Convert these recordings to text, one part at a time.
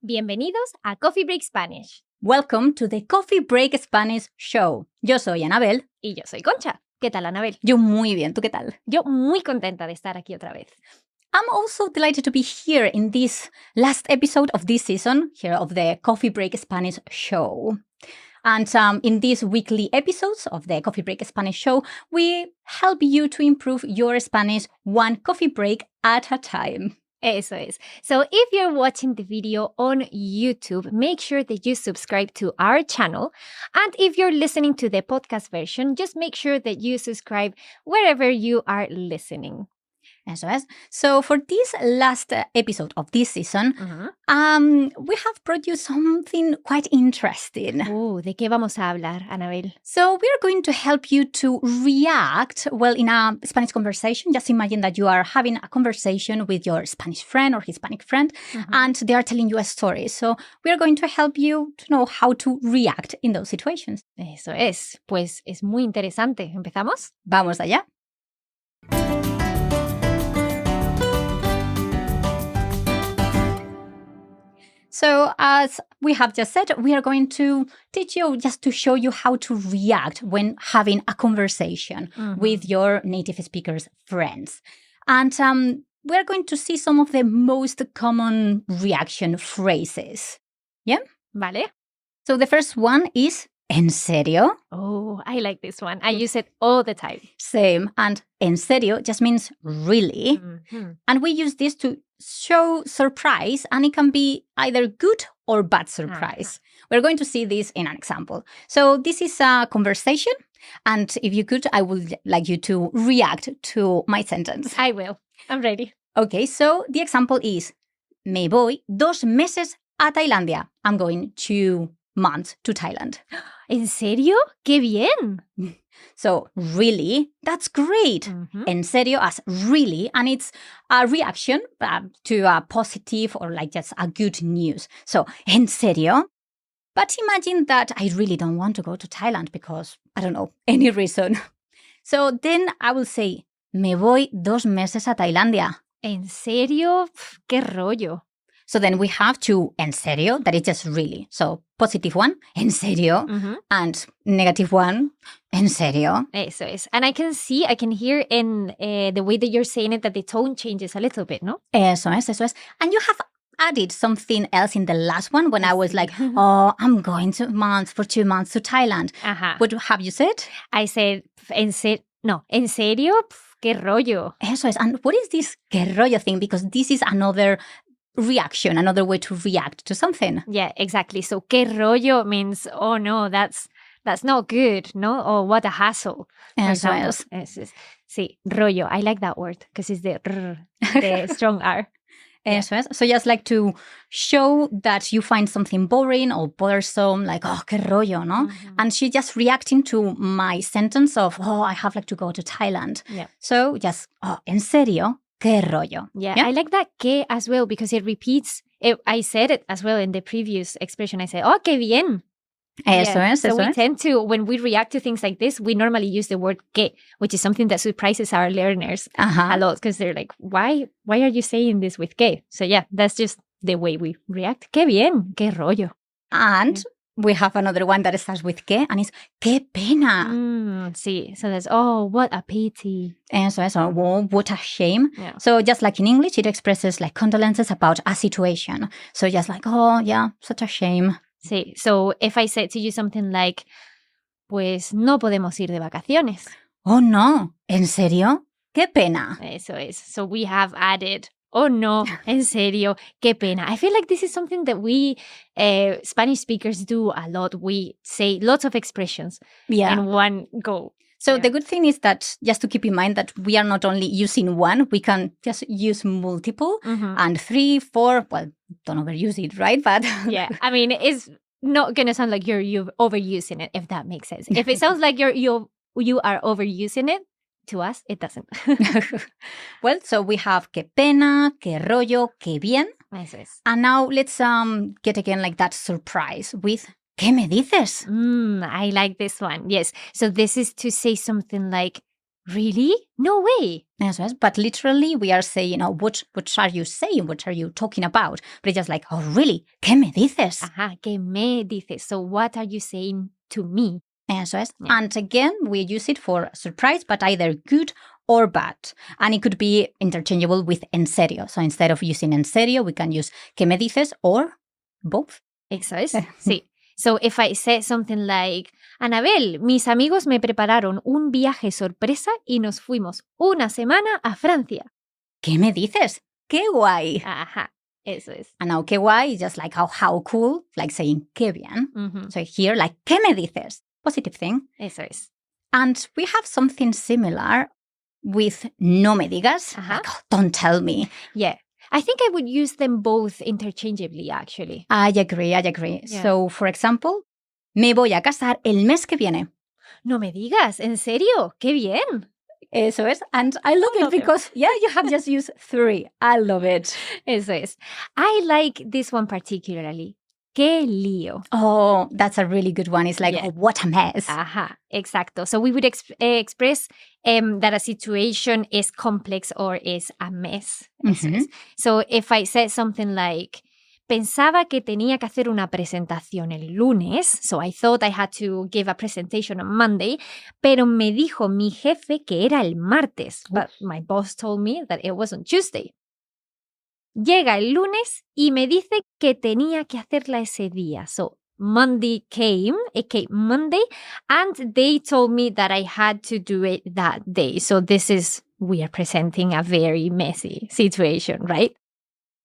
Bienvenidos a Coffee Break Spanish. Welcome to the Coffee Break Spanish Show. Yo soy Anabel. Y yo soy Concha. ¿Qué tal, Anabel? Yo muy bien, ¿tú qué tal? Yo muy contenta de estar aquí otra vez. I'm also delighted to be here in this last episode of this season, here of the Coffee Break Spanish Show. And in these weekly episodes of the Coffee Break Spanish Show, we help you to improve your Spanish one coffee break at a time. Eso es. So if you're watching the video on YouTube, make sure that you subscribe to our channel. And if you're listening to the podcast version, just make sure that you subscribe wherever you are listening. Eso es. So for this last episode of this season, we have brought you something quite interesting. ¿De qué vamos a hablar, Anabel? So we are going to help you to react, well, in a Spanish conversation. Just imagine that you are having a conversation with your Spanish friend or Hispanic friend, and they are telling you a story. So we are going to help you to know how to react in those situations. Eso es. Pues es muy interesante. ¿Empezamos? Vamos allá. So as we have just said, we are going to teach you just to show you how to react when having a conversation with your native speakers friends. And we are going to see some of the most common reaction phrases. Yeah? Vale. So the first one is, ¿en serio? Oh, I like this one. I use it all the time. Same. And en serio just means really. And we use this to show surprise, and it can be either good or bad surprise. We're going to see this in an example. So this is a conversation, and if you could, I would like you to react to my sentence. I will. I'm ready. Okay, so the example is, me voy 2 meses a Tailandia. I'm going 2 months to Thailand. ¿En serio? ¡Qué bien! So, really, that's great. En serio as really, and it's a reaction to a positive or like just a good news. So, en serio? But imagine that I really don't want to go to Thailand because, I don't know, any reason. So then I will say, me voy 2 meses a Tailandia. ¿En serio? ¡Qué rollo! So then we have to, en serio, that is just really. So positive one, en serio, and negative one, en serio. Eso es. And I can hear in the way that you're saying it that the tone changes a little bit, ¿no? Eso es. And you have added something else in the last one when I was like, oh, I'm going for 2 months to Thailand. What have you said? I said, en serio? ¡Qué rollo! Eso es. And what is this qué rollo thing? Because this is another reaction, another way to react to something. Yeah, exactly. So qué rollo means, oh no, that's not good, no? Or what a hassle. Eso es. Sí, rollo. I like that word because it's the strong R. Eso es. So just like to show that you find something boring or bothersome, like, oh, qué rollo, no? And she's just reacting to my sentence of, oh, I have like to go to Thailand. Yeah. So just, oh, en serio? Qué rollo. Yeah, I like that que as well because it repeats. I said it as well in the previous expression. I said, oh, qué bien. Eso es. So we tend to, when we react to things like this, we normally use the word que, which is something that surprises our learners a lot because they're like, why are you saying this with que? So yeah, that's just the way we react. Qué bien, qué rollo. And we have another one that starts with que, and it's qué pena. Sí, so that's, oh, what a pity. Eso, oh, what a shame. Yeah. So just like in English, it expresses like condolences about a situation. So just like, oh, yeah, such a shame. Sí, so if I said to you something like, pues no podemos ir de vacaciones. Oh, no, ¿en serio? Qué pena. Eso es. So we have added, oh no, en serio, qué pena. I feel like this is something that we Spanish speakers do a lot. We say lots of expressions in one go. So the good thing is that just to keep in mind that we are not only using one, we can just use multiple and 3, 4, well, don't overuse it, right? But yeah, I mean, it's not going to sound like you're overusing it, if that makes sense. If it sounds like you are overusing it, to us, it doesn't. Well, so we have qué pena, qué rollo, qué bien. Eso es. And now let's get again like that surprise with ¿qué me dices? I like this one. Yes. So this is to say something like, Really? No way. Yes, but literally we are saying, oh, what are you saying? What are you talking about? But it's just like, oh, really? ¿Qué me dices? Ajá, ¿qué me dices? So what are you saying to me? Eso es. Yeah. And again, we use it for surprise, but either good or bad. And it could be interchangeable with en serio. So instead of using en serio, we can use ¿qué me dices? Or both. Eso es. Sí. So if I say something like, Anabel, mis amigos me prepararon un viaje sorpresa y nos fuimos una semana a Francia. ¿Qué me dices? ¡Qué guay! Ajá, eso es. And now, qué guay is just like how cool, like saying qué bien. Mm-hmm. So here, like, ¿qué me dices? Positive thing. Eso es. And we have something similar with no me digas. Uh-huh. Like, oh, don't tell me. Yeah. I think I would use them both interchangeably, actually. I agree. Yeah. So, for example, me voy a casar el mes que viene. No me digas, ¿en serio? ¡Qué bien! Eso es. And I love it because, you have just used 3. I love it. Eso es. I like this one particularly. ¡Qué lío! Oh, that's a really good one. It's like, oh, what a mess. Ajá, exacto. So we would express that a situation is complex or is a mess. Mm-hmm. So if I said something like, pensaba que tenía que hacer una presentación el lunes, so I thought I had to give a presentation on Monday, pero me dijo mi jefe que era el martes, but my boss told me that it was on Tuesday. Llega el lunes y me dice que tenía que hacerla ese día. So Monday came, it came Monday, and they told me that I had to do it that day. So we are presenting a very messy situation, right?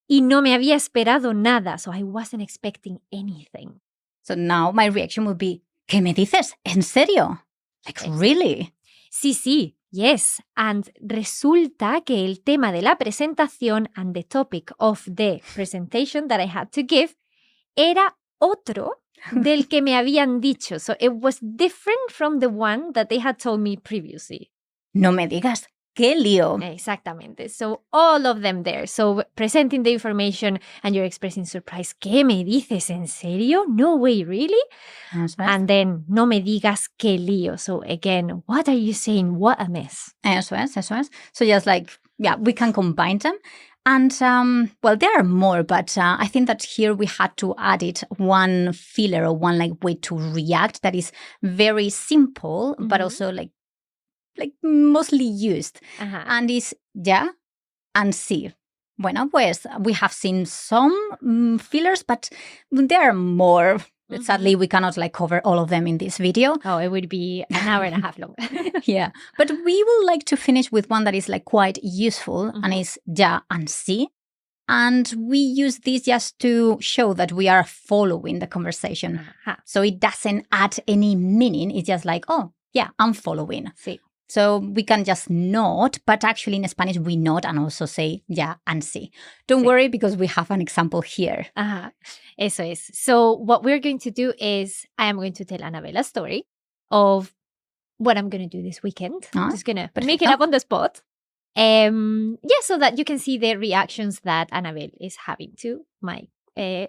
Y no me había esperado nada, so I wasn't expecting anything. So now my reaction would be, ¿qué me dices? ¿En serio? Like, really? Sí. Yes, and resulta que el tema de la presentación and the topic of the presentation that I had to give era otro del que me habían dicho. So it was different from the one that they had told me previously. No me digas. ¡Qué lío! Exactamente. So all of them there. So presenting the information and you're expressing surprise. ¿Qué me dices? ¿En serio? No way, really? And then, no me digas qué lío. So again, what are you saying? What a mess. Eso es. So just like, we can combine them. And, there are more, but I think that here we had to add it one filler or one like way to react that is very simple, but also like mostly used. Ajá. And is ya and sí. Bueno, pues we have seen some fillers, but there are more. Mm-hmm. Sadly, we cannot like cover all of them in this video. Oh, it would be an hour and a half long. Yeah, but we would like to finish with one that is like quite useful and is ya and sí. And we use this just to show that we are following the conversation. Ajá. So it doesn't add any meaning. It's just like, oh, yeah, I'm following. Sí. So we can just nod, but actually in Spanish we nod and also say ya and sí. Don't worry because we have an example here. Ajá, eso es. So what we're going to do is I am going to tell Anabel a story of what I'm going to do this weekend. I'm just going to make it up on the spot. So that you can see the reactions that Anabel is having to my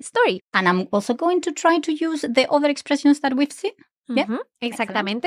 story. And I'm also going to try to use the other expressions that we've seen. Mm-hmm. Yeah, exactamente.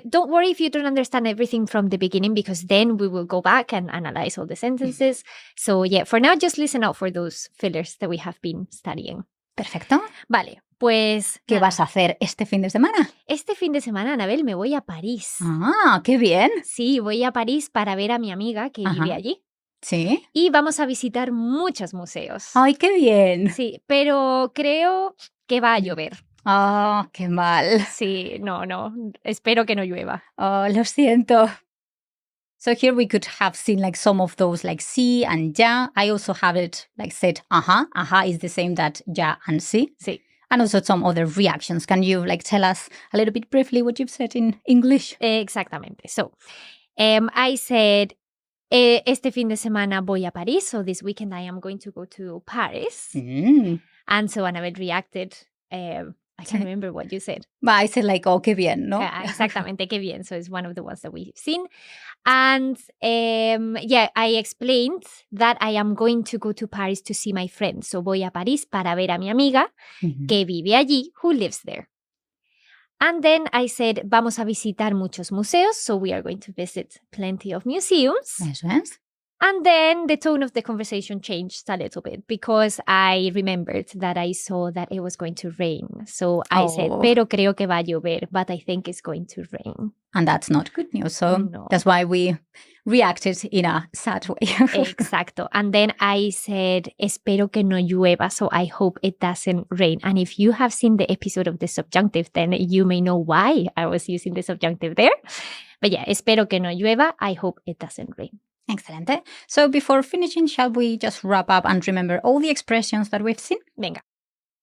Don't worry if you don't understand everything from the beginning because then we will go back and analyze all the sentences. So for now, just listen out for those fillers that we have been studying. Perfecto. Vale, pues... ¿Qué vas a hacer este fin de semana? Este fin de semana, Anabel, me voy a París. Ah, qué bien. Sí, voy a París para ver a mi amiga que vive allí. Sí. Y vamos a visitar muchos museos. Ay, qué bien. Sí, pero creo que va a llover. Oh, qué mal. Sí, no. Espero que no llueva. Oh, lo siento. So here we could have seen like some of those like sí and ya. I also have it like said ajá. Ajá is the same that ya and sí. Sí. And also some other reactions. Can you like tell us a little bit briefly what you've said in English? Exactamente. So I said, este fin de semana voy a París. So this weekend I am going to go to Paris. Mm. And so Anabel reacted... I can't remember what you said. But I said like, oh, qué bien, ¿no? Exactamente, qué bien. So it's one of the ones that we've seen. And I explained that I am going to go to Paris to see my friend. So voy a París para ver a mi amiga que vive allí, who lives there. And then I said, vamos a visitar muchos museos. So we are going to visit plenty of museums. Eso es. And then the tone of the conversation changed a little bit because I remembered that I saw that it was going to rain. So I said, pero creo que va a llover, but I think it's going to rain. And that's not good news. So No. that's why we reacted in a sad way. Exacto. And then I said, espero que no llueva. So I hope it doesn't rain. And if you have seen the episode of the subjunctive, then you may know why I was using the subjunctive there. But yeah, espero que no llueva. I hope it doesn't rain. Excelente. So before finishing, shall we just wrap up and remember all the expressions that we've seen? Venga.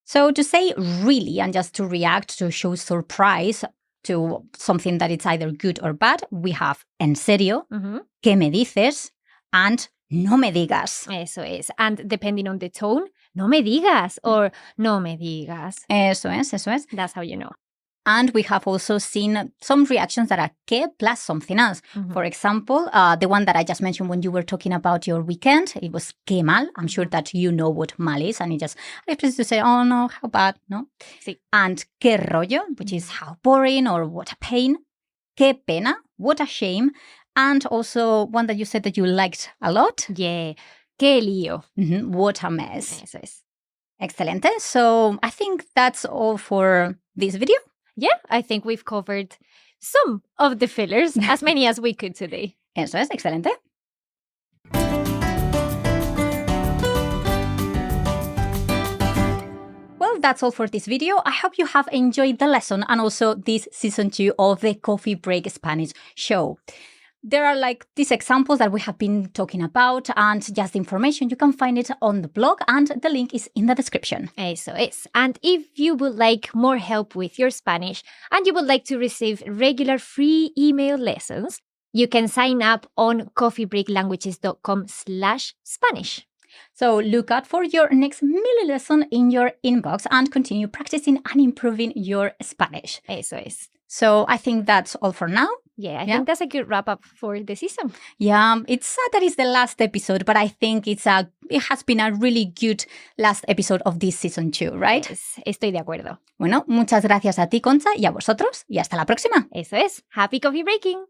So to say really and just to react, to show surprise to something that it's either good or bad, we have en serio, ¿qué me dices? And no me digas. Eso es. And depending on the tone, no me digas or no me digas. Eso es. That's how you know. And we have also seen some reactions that are que plus something else. For example, the one that I just mentioned when you were talking about your weekend, it was que mal. I'm sure that you know what mal is. And it just replaces to say, oh no, how bad, no? Sí. And que rollo, which is how boring or what a pain. Que pena, what a shame. And also one that you said that you liked a lot. Yeah. Que lío. What a mess. Eso es. Excelente. So I think that's all for this video. Yeah, I think we've covered some of the fillers, as many as we could today. Eso es, excelente. Well, that's all for this video. I hope you have enjoyed the lesson and also this season 2 of the Coffee Break Spanish show. There are like these examples that we have been talking about and just the information. You can find it on the blog and the link is in the description. Eso es. And if you would like more help with your Spanish and you would like to receive regular free email lessons, you can sign up on coffeebreaklanguages.com/Spanish. So look out for your next mini lesson in your inbox and continue practicing and improving your Spanish. Eso es. So I think that's all for now. Yeah, I think that's a good wrap up for the season. Yeah, it's sad that it's the last episode, but I think it has been a really good last episode of this season 2, right? Yes, estoy de acuerdo. Bueno, muchas gracias a ti, Concha, y a vosotros, y hasta la próxima. Eso es. Happy coffee breaking.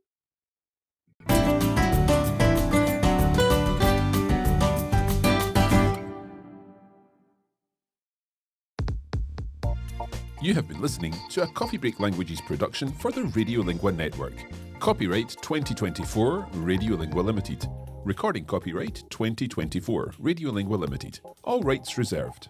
You have been listening to a Coffee Break Languages production for the Radiolingua Network. Copyright 2024 Radiolingua Limited. Recording copyright 2024 Radiolingua Limited. All rights reserved.